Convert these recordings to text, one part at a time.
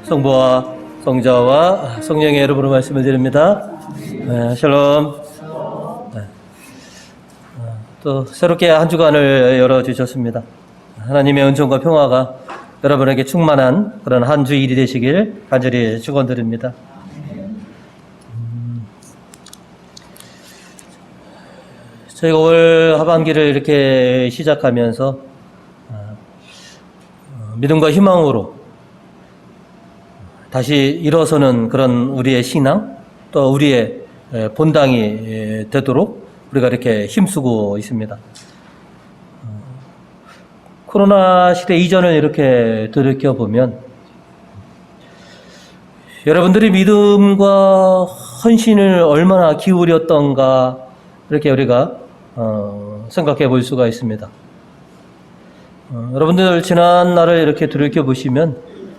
성부와 성자와 성령의 이름으로 말씀을 드립니다. 샬롬. 또 새롭게 한 주간을 열어주셨습니다. 하나님의 은총과 평화가 여러분에게 충만한 그런 한 주 일이 되시길 간절히 축원드립니다. 저희가 올 하반기를 이렇게 시작하면서 믿음과 희망으로 다시 일어서는 그런 우리의 신앙, 또 우리의 본당이 되도록 우리가 이렇게 힘쓰고 있습니다. 코로나 시대 이전을 이렇게 돌이켜보면 여러분들이 믿음과 헌신을 얼마나 기울였던가 이렇게 우리가 생각해 볼 수가 있습니다. 여러분들 지난 날을 이렇게 돌이켜보시면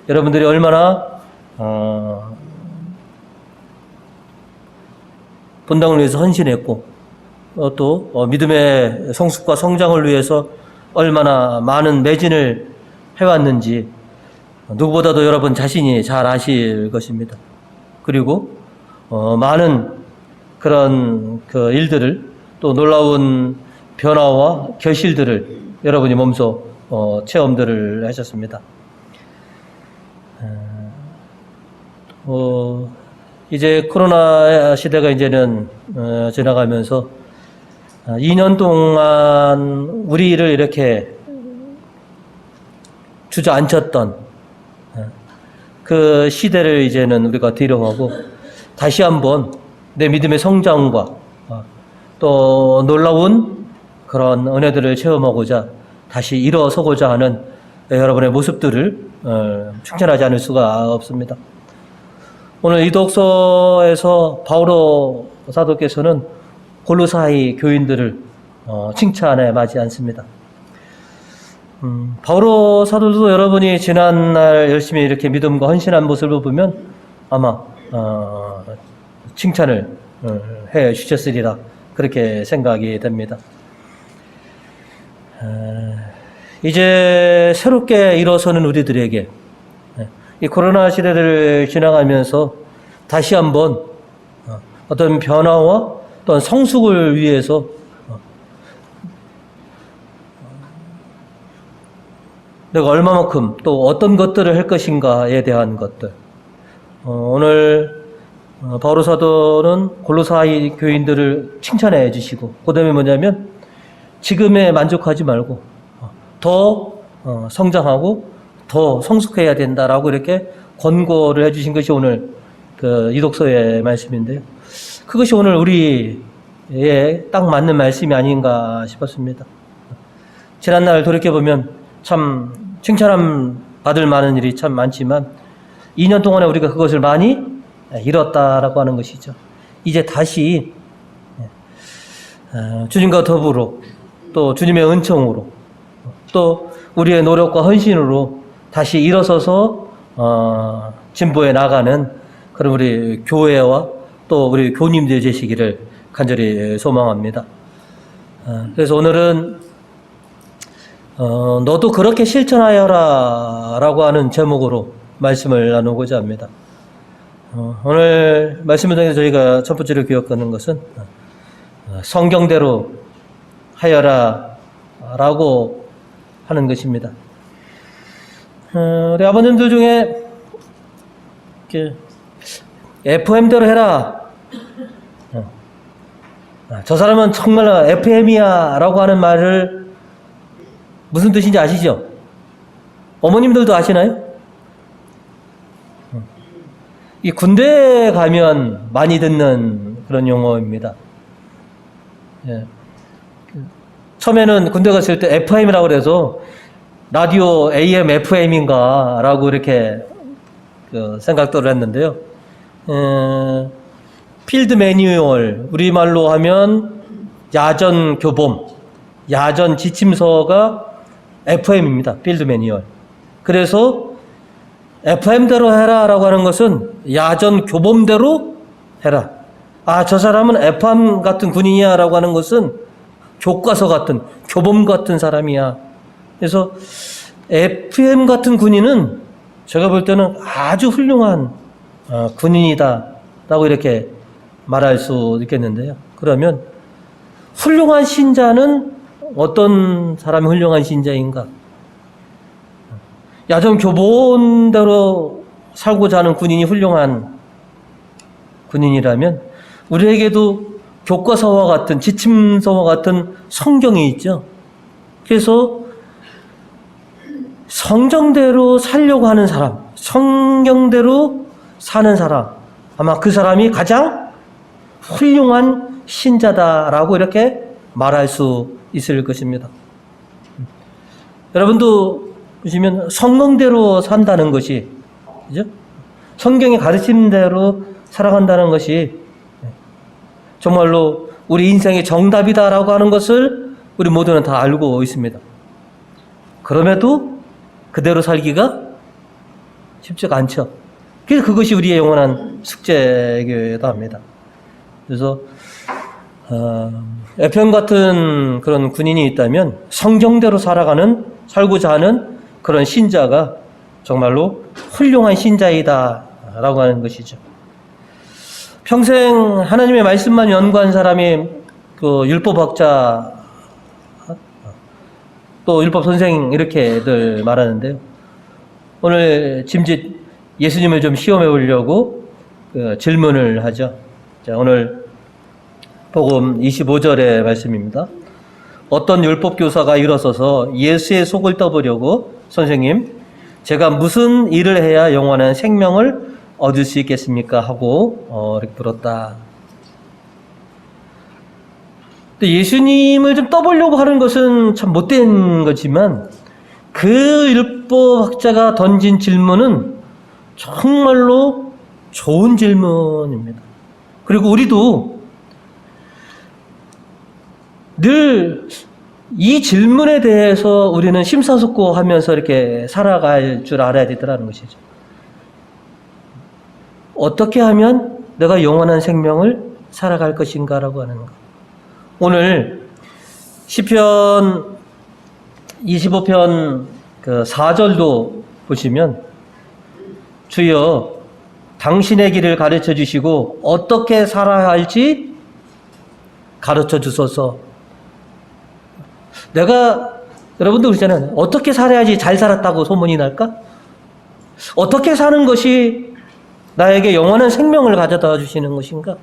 여러분들이 얼마나 본당을 위해서 헌신했고 또 믿음의 성숙과 성장을 위해서 얼마나 많은 매진을 해왔는지 누구보다도 여러분 자신이 잘 아실 것입니다. 그리고 많은 그런 그 일들을 또 놀라운 변화와 결실들을 여러분이 몸소 체험들을 하셨습니다. 이제 코로나 시대가 이제는 지나가면서 2년 동안 우리를 이렇게 주저앉혔던 그 시대를 이제는 우리가 뒤로하고 다시 한번 내 믿음의 성장과 또 놀라운 그런 은혜들을 체험하고자 다시 일어서고자 하는 여러분의 모습들을 칭찬하지 않을 수가 없습니다. 오늘 이 독서에서 바오로 사도께서는 골로사이 교인들을 칭찬해 마지 않습니다. 바오로 사도도 여러분이 지난날 열심히 이렇게 믿음과 헌신한 모습을 보면 아마 칭찬을 해 주셨으리라 그렇게 생각이 됩니다. 이제 새롭게 일어서는 우리들에게 이 코로나 시대를 지나가면서 다시 한번 어떤 변화와 또한 성숙을 위해서 내가 얼마만큼 또 어떤 것들을 할 것인가에 대한 것들. 오늘 바오로 사도는 골로사이 교인들을 칭찬해 주시고 그다음에 뭐냐면 지금에 만족하지 말고 더 성장하고 더 성숙해야 된다라고 이렇게 권고를 해주신 것이 오늘 이 독서의 말씀인데요. 그것이 오늘 우리에 딱 맞는 말씀이 아닌가 싶었습니다. 지난날 돌이켜보면 참 칭찬함 받을 만한 일이 참 많지만 2년 동안에 우리가 그것을 많이 잃었다라고 하는 것이죠. 이제 다시 주님과 더불어 또 주님의 은총으로 또 우리의 노력과 헌신으로 다시 일어서서 진보해 나가는 그런 우리 교회와 또 우리 교님들 되시기를 간절히 소망합니다. 그래서 오늘은 너도 그렇게 실천하여라 라고 하는 제목으로 말씀을 나누고자 합니다. 오늘 말씀을 통해서 저희가 첫 번째로 기억하는 것은 성경대로 하여라 라고 하는 것입니다. 우리 아버님들 중에 FM대로 해라. 저 사람은 정말 FM이야 라고 하는 말을 무슨 뜻인지 아시죠? 어머님들도 아시나요? 이 군대에 가면 많이 듣는 그런 용어입니다. 처음에는 군대 갔을 때 FM이라고 그래서 라디오 AM, FM인가 라고 이렇게 생각들을 했는데요. 필드 매뉴얼, 우리말로 하면 야전 교범, 야전 지침서가 FM입니다. 필드 매뉴얼. 그래서 FM대로 해라 라고 하는 것은 야전 교범대로 해라. 저 사람은 FM 같은 군인이야 라고 하는 것은 교과서 같은, 교범 같은 사람이야. 그래서 FM 같은 군인은 제가 볼 때는 아주 훌륭한 군인이다라고 이렇게 말할 수 있겠는데요. 그러면 훌륭한 신자는 어떤 사람이 훌륭한 신자인가? 야전 교본대로 살고자 하는 군인이 훌륭한 군인이라면 우리에게도 교과서와 같은 지침서와 같은 성경이 있죠. 그래서 성경대로 살려고 하는 사람, 성경대로 사는 사람, 아마 그 사람이 가장 훌륭한 신자다라고 이렇게 말할 수 있을 것입니다. 여러분도 보시면 성경대로 산다는 것이, 그죠? 성경의 가르침대로 살아간다는 것이 정말로 우리 인생의 정답이다라고 하는 것을 우리 모두는 다 알고 있습니다. 그럼에도 그대로 살기가 쉽지가 않죠. 그래서 그것이 우리의 영원한 숙제이기도 합니다. 그래서 에편 같은 그런 군인이 있다면 성경대로 살고자 하는 그런 신자가 정말로 훌륭한 신자이다라고 하는 것이죠. 평생 하나님의 말씀만 연구한 사람이 그 율법학자 또 율법 선생 이렇게들 말하는데요. 오늘 짐짓 예수님을 좀 시험해 보려고 질문을 하죠. 자, 오늘 복음 25절의 말씀입니다. 어떤 율법 교사가 일어서서 예수의 속을 떠보려고 선생님, 제가 무슨 일을 해야 영원한 생명을 얻을 수 있겠습니까? 하고 이렇게 물었다. 예수님을 좀 떠보려고 하는 것은 참 못된 거지만 그 율법학자가 던진 질문은 정말로 좋은 질문입니다. 그리고 우리도 늘 이 질문에 대해서 우리는 심사숙고하면서 이렇게 살아갈 줄 알아야 되더라는 것이죠. 어떻게 하면 내가 영원한 생명을 살아갈 것인가라고 하는 것. 오늘 시편 25편 그 4절도 보시면 주여 당신의 길을 가르쳐 주시고 어떻게 살아야 할지 가르쳐 주소서. 여러분도 그러잖아요. 어떻게 살아야지 잘 살았다고 소문이 날까? 어떻게 사는 것이 나에게 영원한 생명을 가져다 주시는 것인가?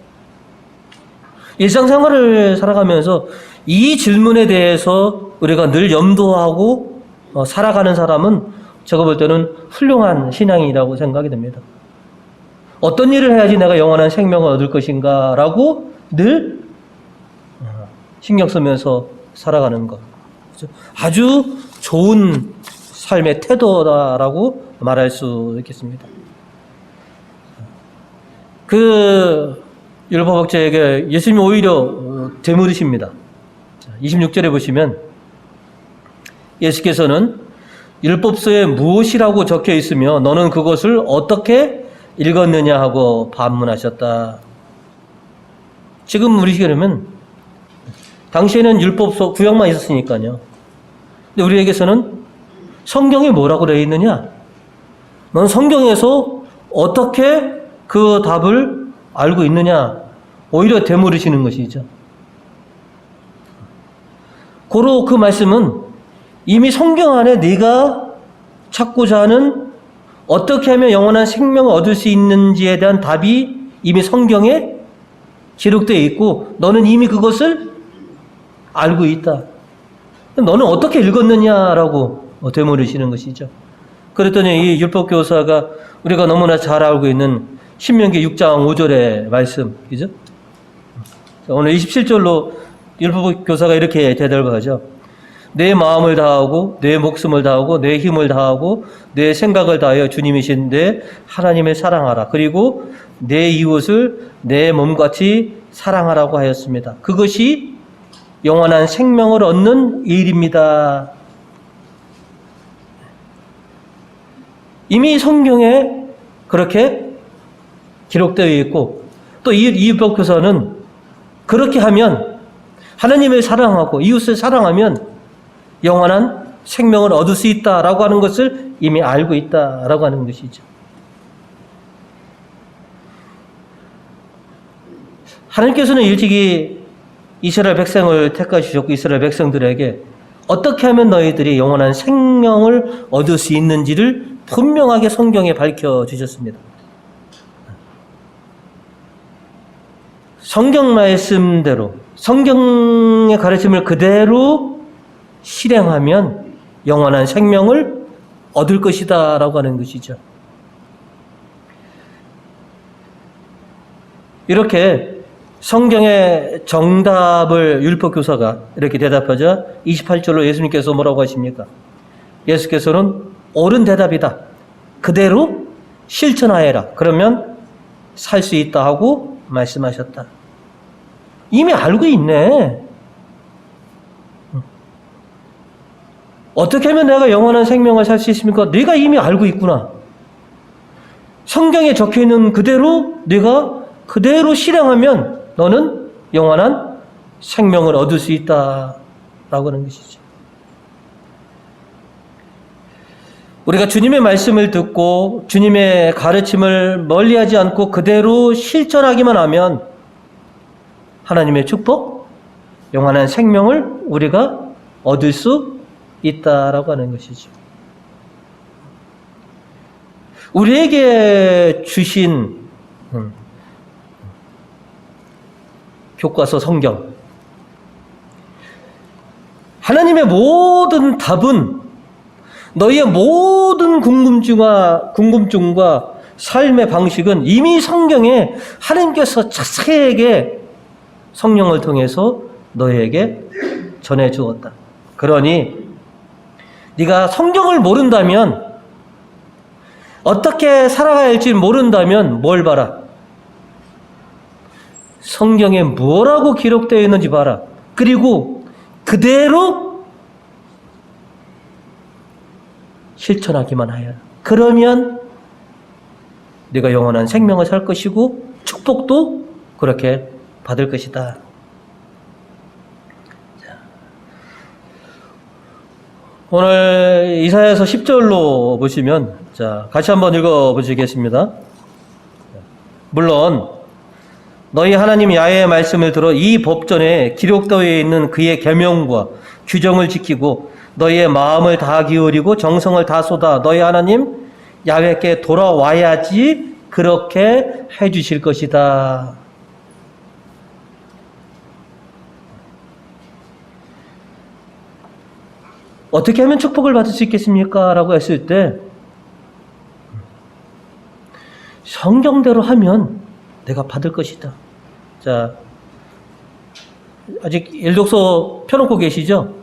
일상생활을 살아가면서 이 질문에 대해서 우리가 늘 염두하고 살아가는 사람은 제가 볼 때는 훌륭한 신앙이라고 생각이 됩니다. 어떤 일을 해야지 내가 영원한 생명을 얻을 것인가 라고 늘 신경 쓰면서 살아가는 것. 아주 좋은 삶의 태도다라고 말할 수 있겠습니다. 그 율법학자에게 예수님이 오히려 되물으십니다. 26절에 보시면 예수께서는 율법서에 무엇이라고 적혀 있으며 너는 그것을 어떻게 읽었느냐 하고 반문하셨다. 지금 우리 시기라면 당시에는 율법서 구약만 있었으니까요. 근데 우리에게서는 성경에 뭐라고 되어 있느냐? 넌 성경에서 어떻게 그 답을 알고 있느냐? 오히려 되물으시는 것이죠. 고로 그 말씀은 이미 성경 안에 네가 찾고자 하는 어떻게 하면 영원한 생명을 얻을 수 있는지에 대한 답이 이미 성경에 기록되어 있고 너는 이미 그것을 알고 있다. 너는 어떻게 읽었느냐라고 되물으시는 것이죠. 그랬더니 이 율법교사가 우리가 너무나 잘 알고 있는 신명기 6장 5절의 말씀, 그죠? 오늘 27절로 율법교사가 이렇게 대답을 하죠. 내 마음을 다하고 내 목숨을 다하고 내 힘을 다하고 내 생각을 다하여 주님이신 내 하나님을 사랑하라. 그리고 내 이웃을 내 몸같이 사랑하라고 하였습니다. 그것이 영원한 생명을 얻는 일입니다. 이미 성경에 그렇게 기록되어 있고 또 이 율법교사는 그렇게 하면 하나님을 사랑하고 이웃을 사랑하면 영원한 생명을 얻을 수 있다라고 하는 것을 이미 알고 있다라고 하는 것이죠. 하나님께서는 일찍이 이스라엘 백성을 택하시셨고 이스라엘 백성들에게 어떻게 하면 너희들이 영원한 생명을 얻을 수 있는지를 분명하게 성경에 밝혀주셨습니다. 성경 말씀대로 성경의 가르침을 그대로 실행하면 영원한 생명을 얻을 것이다 라고 하는 것이죠. 이렇게 성경의 정답을 율법교사가 이렇게 대답하자 28절로 예수님께서 뭐라고 하십니까? 예수께서는 옳은 대답이다. 그대로 실천하여라. 그러면 살 수 있다 하고 말씀하셨다. 이미 알고 있네. 어떻게 하면 내가 영원한 생명을 살 수 있습니까? 네가 이미 알고 있구나. 성경에 적혀있는 그대로 네가 그대로 실행하면 너는 영원한 생명을 얻을 수 있다라고 하는 것이죠. 우리가 주님의 말씀을 듣고 주님의 가르침을 멀리하지 않고 그대로 실천하기만 하면 하나님의 축복, 영원한 생명을 우리가 얻을 수 있다라고 하는 것이죠. 우리에게 주신 교과서 성경, 하나님의 모든 답은 너희의 모든 궁금증과 삶의 방식은 이미 성경에 하나님께서 자세하게 성령을 통해서 너희에게 전해 주었다. 그러니 네가 성경을 모른다면, 어떻게 살아가야 할지 모른다면 뭘 봐라? 성경에 뭐라고 기록되어 있는지 봐라. 그리고 그대로 실천하기만 하여라. 그러면 네가 영원한 생명을 살 것이고 축복도 그렇게 받을 것이다. 오늘 이사야서 10절로 보시면, 자, 같이 한번 읽어보시겠습니다. 물론 너희 하나님 야훼의 말씀을 들어 이 법전에 기록되어 있는 그의 계명과 규정을 지키고 너희의 마음을 다 기울이고 정성을 다 쏟아 너희 하나님 야훼께 돌아와야지 그렇게 해주실 것이다. 어떻게 하면 축복을 받을 수 있겠습니까? 라고 했을 때 성경대로 하면 내가 받을 것이다. 자, 아직 일독서 펴놓고 계시죠?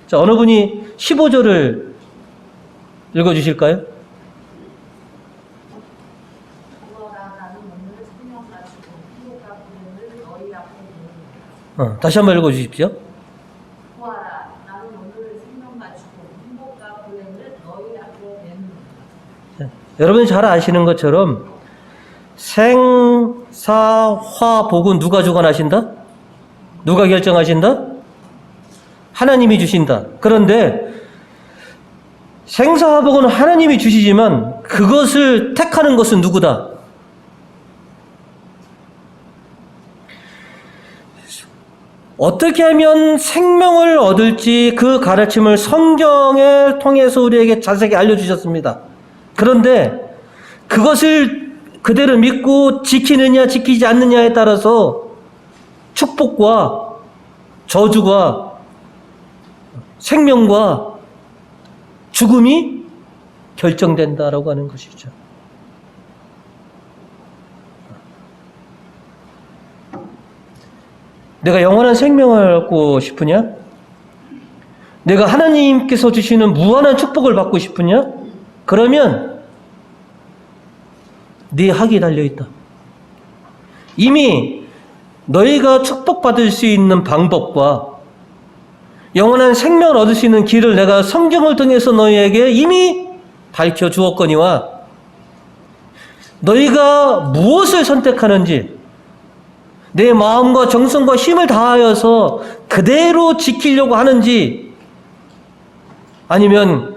자, 어느 분이 15절을 읽어주실까요? 다시 한번 읽어주십시오. 여러분이 잘 아시는 것처럼 생사화복은 누가 주관하신다? 누가 결정하신다? 하나님이 주신다. 그런데 생사화복은 하나님이 주시지만 그것을 택하는 것은 누구다? 어떻게 하면 생명을 얻을지 그 가르침을 성경에 통해서 우리에게 자세히 알려주셨습니다. 그런데 그것을 그대로 믿고 지키느냐 지키지 않느냐에 따라서 축복과 저주가, 생명과 죽음이 결정된다라고 하는 것이죠. 내가 영원한 생명을 얻고 싶으냐? 내가 하나님께서 주시는 무한한 축복을 받고 싶으냐? 그러면 네 학이 달려있다. 이미 너희가 축복받을 수 있는 방법과 영원한 생명을 얻을 수 있는 길을 내가 성경을 통해서 너희에게 이미 밝혀주었거니와 너희가 무엇을 선택하는지 내 마음과 정성과 힘을 다하여서 그대로 지키려고 하는지 아니면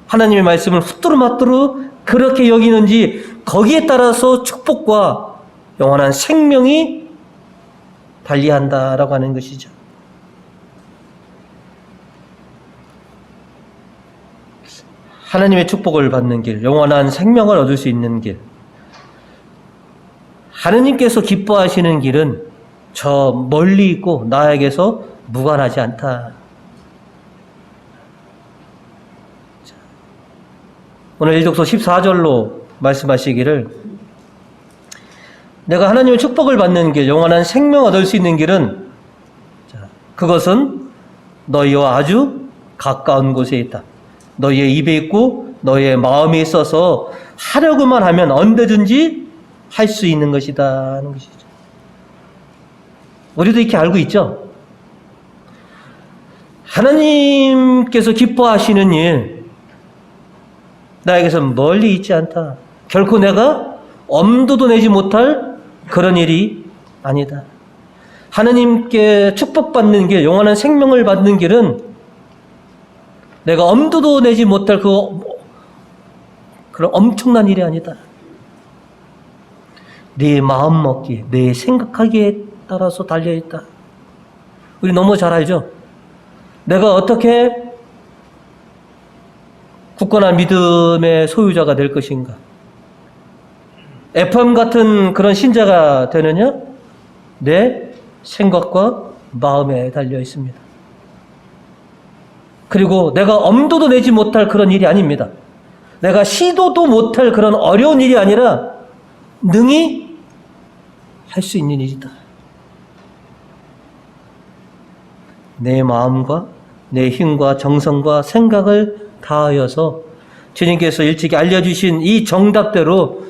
하나님의 말씀을 후뚜루마뚜루 그렇게 여기는지 거기에 따라서 축복과 영원한 생명이 달리한다라고 하는 것이죠. 하나님의 축복을 받는 길, 영원한 생명을 얻을 수 있는 길, 하느님께서 기뻐하시는 길은 저 멀리 있고 나에게서 무관하지 않다. 오늘 1독서 14절로 말씀하시기를, 내가 하나님의 축복을 받는 길, 영원한 생명 얻을 수 있는 길은 그것은 너희와 아주 가까운 곳에 있다. 너희의 입에 있고 너희의 마음에 있어서 하려고만 하면 언제든지 할 수 있는 것이다 하는 것이죠. 우리도 이렇게 알고 있죠? 하나님께서 기뻐하시는 일, 나에게서 멀리 있지 않다. 결코 내가 엄두도 내지 못할 그런 일이 아니다. 하나님께 축복받는 길, 영원한 생명을 받는 길은 내가 엄두도 내지 못할 그런 엄청난 일이 아니다. 내 마음 먹기에, 내 생각하기에 따라서 달려있다. 우리 너무 잘 알죠? 내가 어떻게 굳건한 믿음의 소유자가 될 것인가? 에프라임 같은 그런 신자가 되느냐? 내 생각과 마음에 달려 있습니다. 그리고 내가 엄두도 내지 못할 그런 일이 아닙니다. 내가 시도도 못할 그런 어려운 일이 아니라 능히 할 수 있는 일이다. 내 마음과 내 힘과 정성과 생각을 다하여서 주님께서 일찍이 알려주신 이 정답대로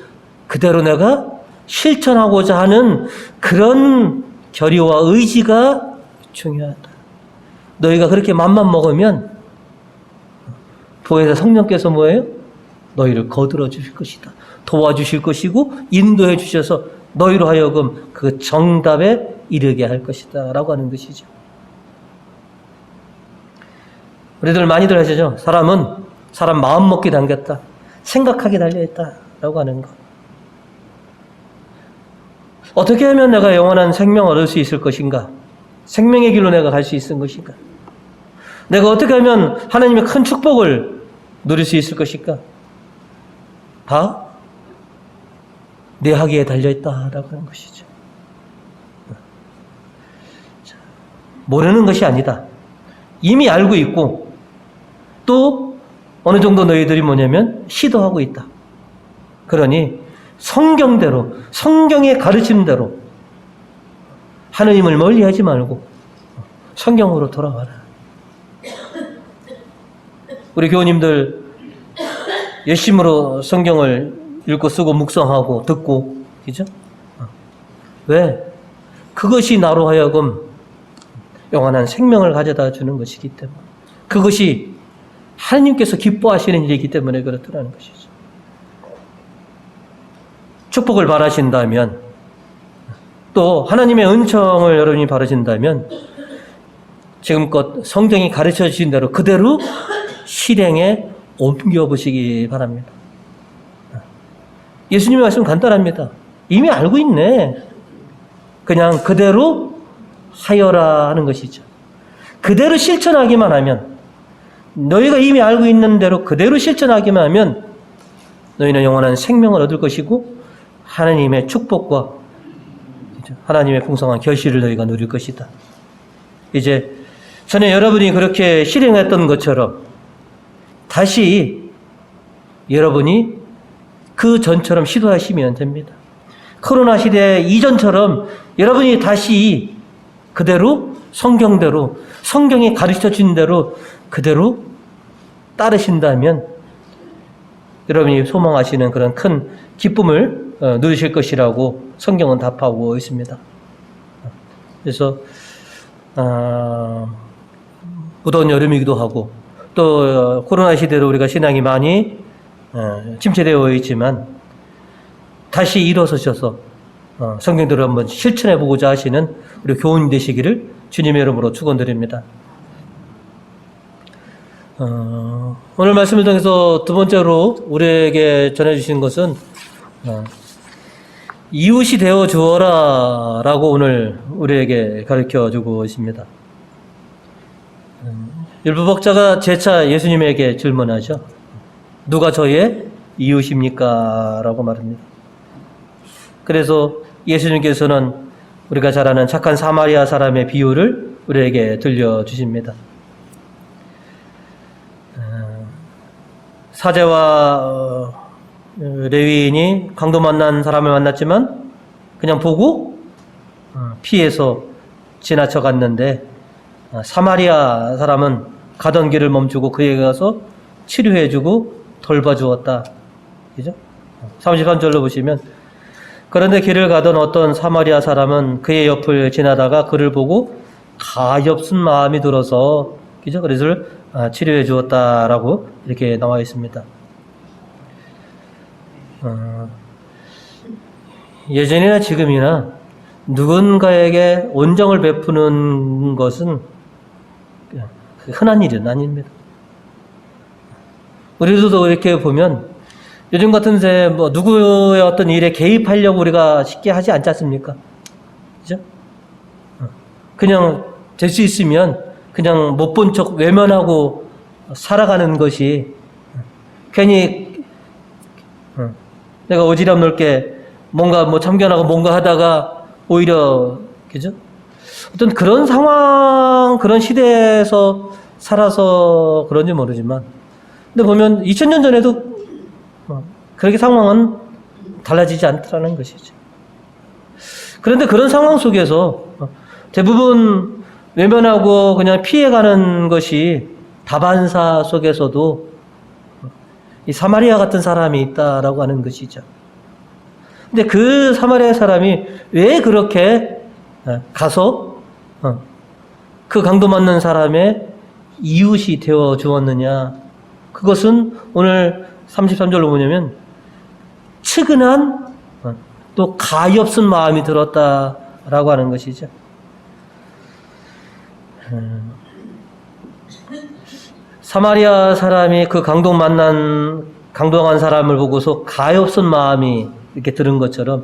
그대로 내가 실천하고자 하는 그런 결의와 의지가 중요하다. 너희가 그렇게 맘만 먹으면 보혜사 성령께서 뭐예요? 너희를 거들어 주실 것이다. 도와주실 것이고 인도해 주셔서 너희로 하여금 그 정답에 이르게 할 것이다 라고 하는 것이죠. 우리들 많이들 하시죠? 사람 마음 먹기 당겼다. 생각하기 달려있다 라고 하는 것. 어떻게 하면 내가 영원한 생명을 얻을 수 있을 것인가? 생명의 길로 내가 갈 수 있을 것인가? 내가 어떻게 하면 하나님의 큰 축복을 누릴 수 있을 것인가? 다 내 하기에 달려있다라고 하는 것이죠. 모르는 것이 아니다. 이미 알고 있고 또 어느 정도 너희들이 뭐냐면 시도하고 있다. 그러니 성경대로, 성경의 가르침대로 하느님을 멀리하지 말고 성경으로 돌아와라. 우리 교우님들 열심으로 성경을 읽고 쓰고 묵상하고 듣고, 그죠? 왜? 그것이 나로 하여금 영원한 생명을 가져다 주는 것이기 때문에, 그것이 하나님께서 기뻐하시는 일이기 때문에 그렇더라는 것이죠. 축복을 바라신다면, 또 하나님의 은총을 여러분이 바라신다면 지금껏 성경이 가르쳐 주신 대로 그대로 실행에 옮겨보시기 바랍니다. 예수님의 말씀은 간단합니다. 이미 알고 있네. 그냥 그대로 하여라 하는 것이죠. 그대로 실천하기만 하면, 너희가 이미 알고 있는 대로 그대로 실천하기만 하면 너희는 영원한 생명을 얻을 것이고 하나님의 축복과 하나님의 풍성한 결실을 너희가 누릴 것이다. 이제 전에 여러분이 그렇게 실행했던 것처럼 다시 여러분이 그 전처럼 시도하시면 됩니다. 코로나 시대 이전처럼 여러분이 다시 그대로 성경대로, 성경이 가르쳐 준 대로 그대로 따르신다면 여러분이 소망하시는 그런 큰 기쁨을 누리실 것이라고 성경은 답하고 있습니다. 그래서 무더운 여름이기도 하고 또 코로나 시대로 우리가 신앙이 많이 침체되어 있지만 다시 일어서셔서 성경대로 한번 실천해 보고자 하시는 우리 교우님 되시기를 주님의 이름으로 축원드립니다. 오늘 말씀을 통해서 두 번째로 우리에게 전해주신 것은 이웃이 되어 주어라 라고 오늘 우리에게 가르쳐 주고 있습니다. 율법학자가 재차 예수님에게 질문하죠. 누가 저의 이웃입니까? 라고 말합니다. 그래서 예수님께서는 우리가 잘 아는 착한 사마리아 사람의 비유를 우리에게 들려주십니다. 사제와 레위인이 강도 만난 사람을 만났지만 그냥 보고 피해서 지나쳐 갔는데 사마리아 사람은 가던 길을 멈추고 그에게 가서 치료해주고 돌봐주었다. 그죠? 33절로 보시면 그런데 길을 가던 어떤 사마리아 사람은 그의 옆을 지나다가 그를 보고 가엾은 마음이 들어서 그죠? 그래서 치료해 주었다라고 이렇게 나와 있습니다. 예전이나 지금이나 누군가에게 온정을 베푸는 것은 흔한 일은 아닙니다. 우리도 이렇게 보면 요즘 같은 새 뭐 누구의 어떤 일에 개입하려고 우리가 쉽게 하지 않지 않습니까? 그죠? 그냥 될 수 있으면 그냥 못 본 척 외면하고 살아가는 것이 괜히 내가 오지랖 넓게 뭔가 뭐 참견하고 뭔가 하다가 오히려 그죠? 어떤 그런 상황, 그런 시대에서 살아서 그런지 모르지만 근데 보면 2000년 전에도 그렇게 상황은 달라지지 않더라는 것이죠. 그런데 그런 상황 속에서 대부분 외면하고 그냥 피해가는 것이 다반사 속에서도 이 사마리아 같은 사람이 있다라고 하는 것이죠. 근데 그 사마리아 사람이 왜 그렇게 가서 그 강도 맞는 사람의 이웃이 되어 주었느냐? 그것은 오늘 33절로 뭐냐면 측은한 또 가엾은 마음이 들었다라고 하는 것이죠. 사마리아 사람이 그 강동한 사람을 보고서 가엾은 마음이 이렇게 들은 것처럼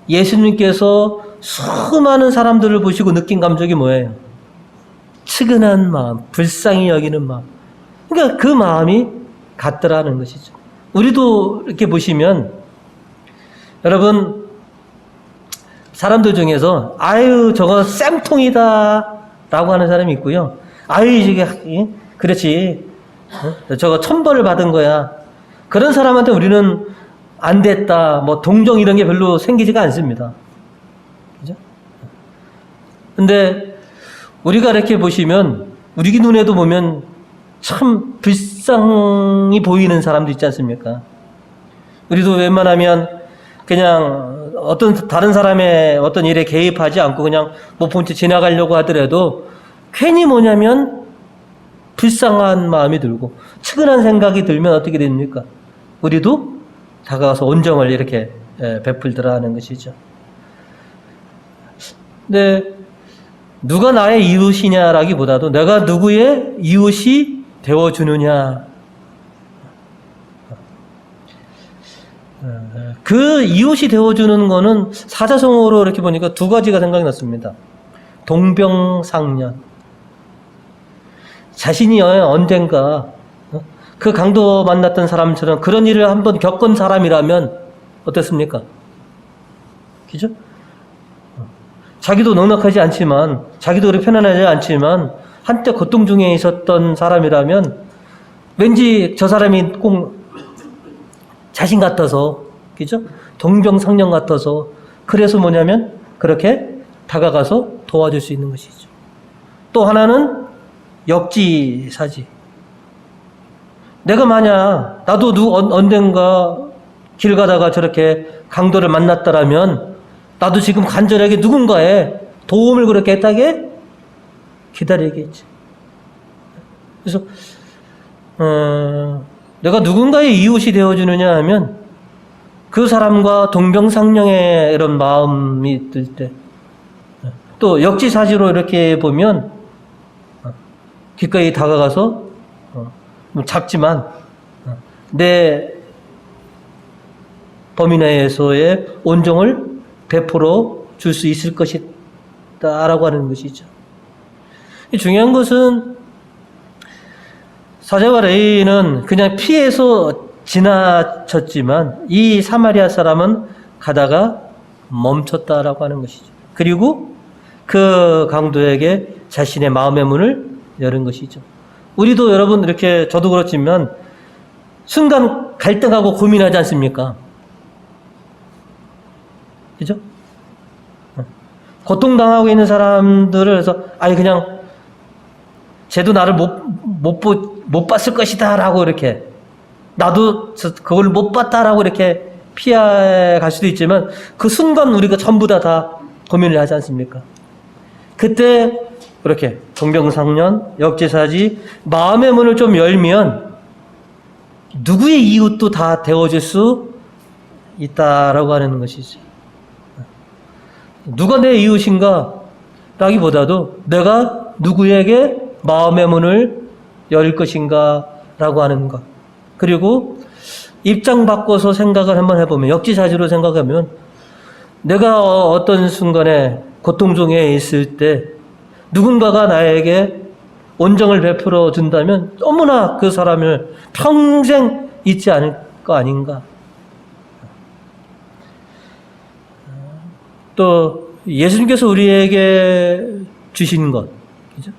예수님께서 수많은 사람들을 보시고 느낀 감정이 뭐예요? 측은한 마음, 불쌍히 여기는 마음. 그러니까 그 마음이 같더라는 것이죠. 우리도 이렇게 보시면 여러분 사람들 중에서 아유 저거 쌤통이다 라고 하는 사람이 있고요. 아유 저게 그렇지 저거 천벌을 받은 거야. 그런 사람한테 우리는 안 됐다 뭐 동정 이런 게 별로 생기지가 않습니다. 그죠? 근데 우리가 이렇게 보시면 우리 눈에도 보면 참 불쌍히 보이는 사람도 있지 않습니까? 우리도 웬만하면 그냥 어떤 다른 사람의 어떤 일에 개입하지 않고 그냥 못 본 채 지나가려고 하더라도 괜히 뭐냐면 불쌍한 마음이 들고 측은한 생각이 들면 어떻게 됩니까? 우리도 다가가서 온정을 이렇게 베풀더라 하는 것이죠. 근데 누가 나의 이웃이냐라기보다도 내가 누구의 이웃이 되어주느냐. 그 이웃이 되어주는 거는 사자성어로 이렇게 보니까 두 가지가 생각이 났습니다. 동병상련. 자신이 언젠가 그 강도 만났던 사람처럼 그런 일을 한번 겪은 사람이라면 어떻습니까? 그죠? 자기도 넉넉하지 않지만 자기도 그렇게 편안하지 않지만 한때 고통 중에 있었던 사람이라면 왠지 저 사람이 꼭 자신 같아서 그죠? 동병상련 같아서 그래서 뭐냐면 그렇게 다가가서 도와줄 수 있는 것이죠. 또 하나는 역지사지. 내가 만약 나도 언젠가 길 가다가 저렇게 강도를 만났다라면 나도 지금 간절하게 누군가의 도움을 그렇게 했다게 기다리겠지. 그래서 내가 누군가의 이웃이 되어주느냐 하면 그 사람과 동병상련의 이런 마음이 들 때 또 역지사지로 이렇게 보면 기꺼이 다가가서 좀 작지만 내 범위 내에서의 온정을 베풀어 줄 수 있을 것이다라고 하는 것이죠. 중요한 것은 사제와 레위는 그냥 피해서 지나쳤지만 이 사마리아 사람은 가다가 멈췄다라고 하는 것이죠. 그리고 그 강도에게 자신의 마음의 문을 여는 것이죠. 우리도 여러분 이렇게 저도 그렇지만 순간 갈등하고 고민하지 않습니까? 그죠? 고통당하고 있는 사람들을 해서 아니 그냥 쟤도 나를 못 봤을 것이다 라고 이렇게 나도 그걸 못 봤다라고 이렇게 피해갈 수도 있지만 그 순간 우리가 전부 다 고민을 하지 않습니까? 그때 그렇게 동병상련, 역지사지 마음의 문을 좀 열면 누구의 이웃도 다 되어줄 수 있다라고 하는 것이지. 누가 내 이웃인가? 라기보다도 내가 누구에게 마음의 문을 열 것인가? 라고 하는 것. 그리고 입장 바꿔서 생각을 한번 해보면, 역지사지로 생각하면 내가 어떤 순간에 고통 중에 있을 때 누군가가 나에게 온정을 베풀어 준다면 너무나 그 사람을 평생 잊지 않을 거 아닌가. 또 예수님께서 우리에게 주신 것, 그죠?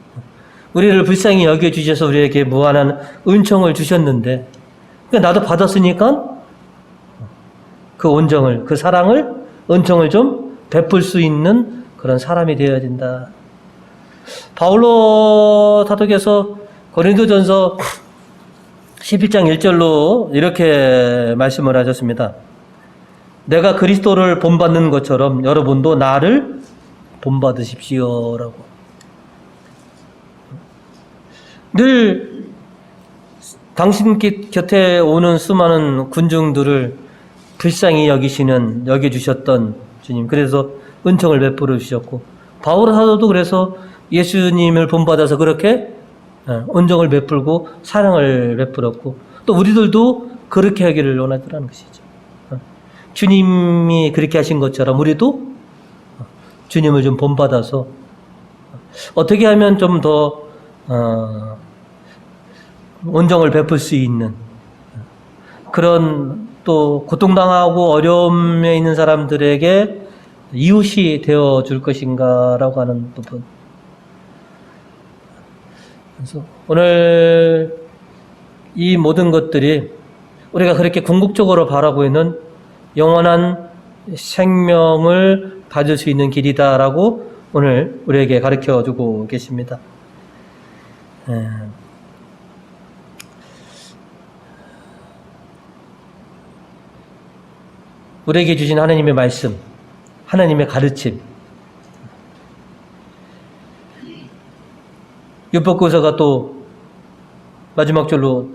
우리를 불쌍히 여겨주셔서 우리에게 무한한 은총을 주셨는데 그러니까 나도 받았으니까 그 온정을, 그 사랑을, 은총을 좀 베풀 수 있는 그런 사람이 되어야 된다. 바울로 사도께서 고린도전서 11장 1절로 이렇게 말씀을 하셨습니다. 내가 그리스도를 본받는 것처럼 여러분도 나를 본받으십시오라고. 늘 당신 곁에 오는 수많은 군중들을 불쌍히 여겨주셨던 주님, 그래서 은총을 베풀어 주셨고, 바울 사도도 그래서 예수님을 본받아서 그렇게 온정을 베풀고 사랑을 베풀었고, 또 우리들도 그렇게 하기를 원하더라는 것이죠. 주님이 그렇게 하신 것처럼 우리도 주님을 좀 본받아서 어떻게 하면 좀 더 온정을 베풀 수 있는 그런, 또 고통당하고 어려움에 있는 사람들에게 이웃이 되어 줄 것인가라고 하는 부분. 그래서 오늘 이 모든 것들이 우리가 그렇게 궁극적으로 바라고 있는 영원한 생명을 받을 수 있는 길이다라고 오늘 우리에게 가르쳐 주고 계십니다. 우리에게 주신 하나님의 말씀, 하나님의 가르침, 율법교사가 또 마지막 절로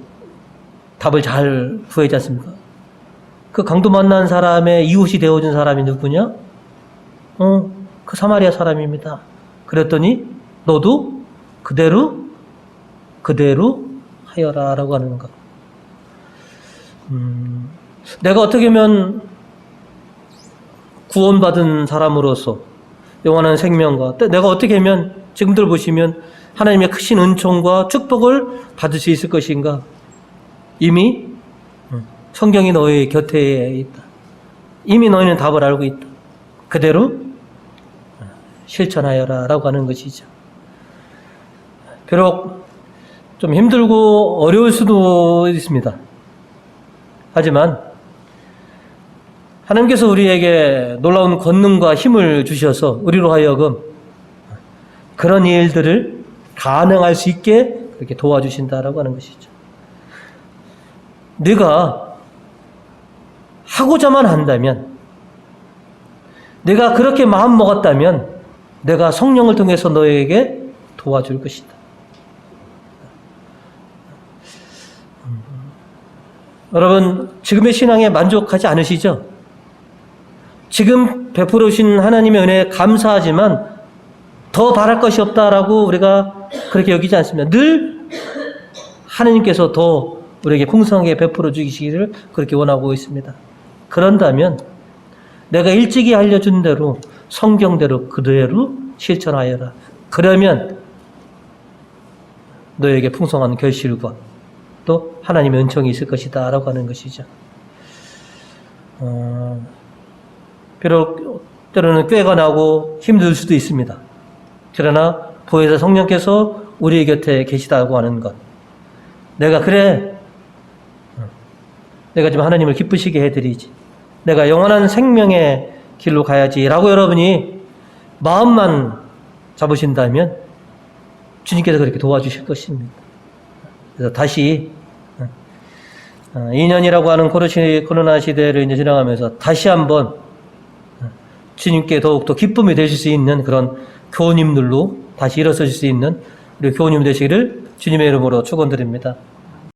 답을 잘 구하지 않습니까? 그 강도 만난 사람의 이웃이 되어준 사람이 누구냐? 그 사마리아 사람입니다. 그랬더니 너도 그대로 하여라라고 하는 것. 내가 어떻게 하면 구원받은 사람으로서 영원한 생명과, 내가 어떻게 하면 지금들 보시면 하나님의 크신 은총과 축복을 받을 수 있을 것인가? 이미 성경이 너의 곁에 있다. 이미 너희는 답을 알고 있다. 그대로 실천하여라 라고 하는 것이죠. 비록 좀 힘들고 어려울 수도 있습니다. 하지만 하나님께서 우리에게 놀라운 권능과 힘을 주셔서 우리로 하여금 그런 일들을 가능할 수 있게 그렇게 도와주신다라고 하는 것이죠. 네가 하고자만 한다면, 내가 그렇게 마음 먹었다면 내가 성령을 통해서 너에게 도와줄 것이다. 여러분, 지금의 신앙에 만족하지 않으시죠? 지금 베풀어 주신 하나님의 은혜에 감사하지만 더 바랄 것이 없다라고 우리가 그렇게 여기지 않습니다. 늘 하느님께서 더 우리에게 풍성하게 베풀어 주시기를 그렇게 원하고 있습니다. 그런다면 내가 일찍이 알려준 대로 성경대로 그대로 실천하여라. 그러면 너에게 풍성한 결실과 또 하나님의 은총이 있을 것이다 라고 하는 것이죠. 비록 때로는 꾀가 나고 힘들 수도 있습니다. 그러나 보혜사 성령께서 우리 곁에 계시다고 하는 것, 내가 지금 하나님을 기쁘시게 해드리지, 내가 영원한 생명의 길로 가야지 라고 여러분이 마음만 잡으신다면 주님께서 그렇게 도와주실 것입니다. 그래서 다시 2년이라고 하는 코로나 시대를 이제 지나가면서 다시 한번 주님께 더욱더 기쁨이 되실 수 있는 그런 교우님들로 다시 일어서실 수 있는 우리 교우님 되시기를 주님의 이름으로 축원드립니다.